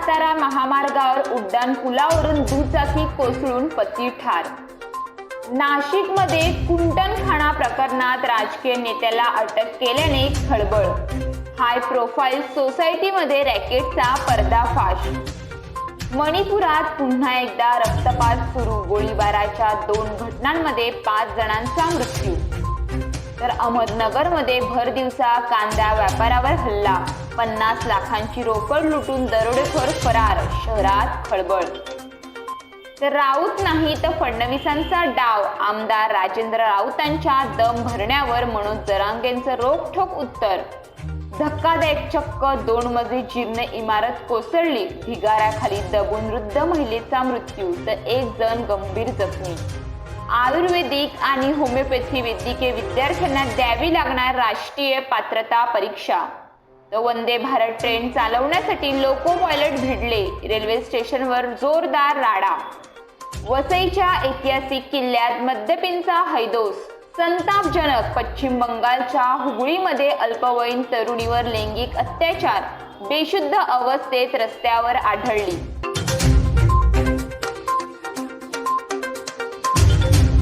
सातारा महामार्गावर उड्डाण पुलावरून दुचाकी कोसळून पती ठार। नाशिकमध्ये कुंटणखाना प्रकरणात राजकीय नेत्याला अटक केल्याने खळबळ। हाय प्रोफाईल सोसायटीमध्ये रॅकेटचा पर्दाफाश। मणिपुरात पुन्हा एकदा रक्तपात सुरू, गोळीबाराच्या 2 घटनांमध्ये 5 जणांचा मृत्यू। तर अहमदनगरमध्ये भर दिवसा कांदा व्यापारावर हल्ला, 50 लाखांची रोकड लुटून दरोडेखोर फरार, शहरात खळबळ। तर राऊत नाही तर फडणवीसांचा डाव, आमदार राजेंद्र राऊतांच्या दम भरण्यावर मनोज जरांगेंचं रोखठोक उत्तर। धक्कादायक, चक्क 2 मजली जीर्ण इमारत कोसळली, ढिगाऱ्याखाली दबून वृद्ध महिलेचा मृत्यू तर 1 जण गंभीर जखमी। आयुर्वेदिक आणि होमिओपॅथी वैद्यकीय विद्यार्थ्यांना द्यावी लागणार राष्ट्रीय पात्रता परीक्षा। तर वंदे भारत ट्रेन चालवण्यासाठी लोको पायलट भिडले, रेल्वे स्टेशनवर जोरदार राडा। वसईच्या ऐतिहासिक किल्ल्यात मद्यपींचा हैदोस, संतापजनक। पश्चिम बंगालच्या हुबळीमध्ये अल्पवयीन तरुणीवर लैंगिक अत्याचार, बेशुद्ध अवस्थेत रस्त्यावर आढळली।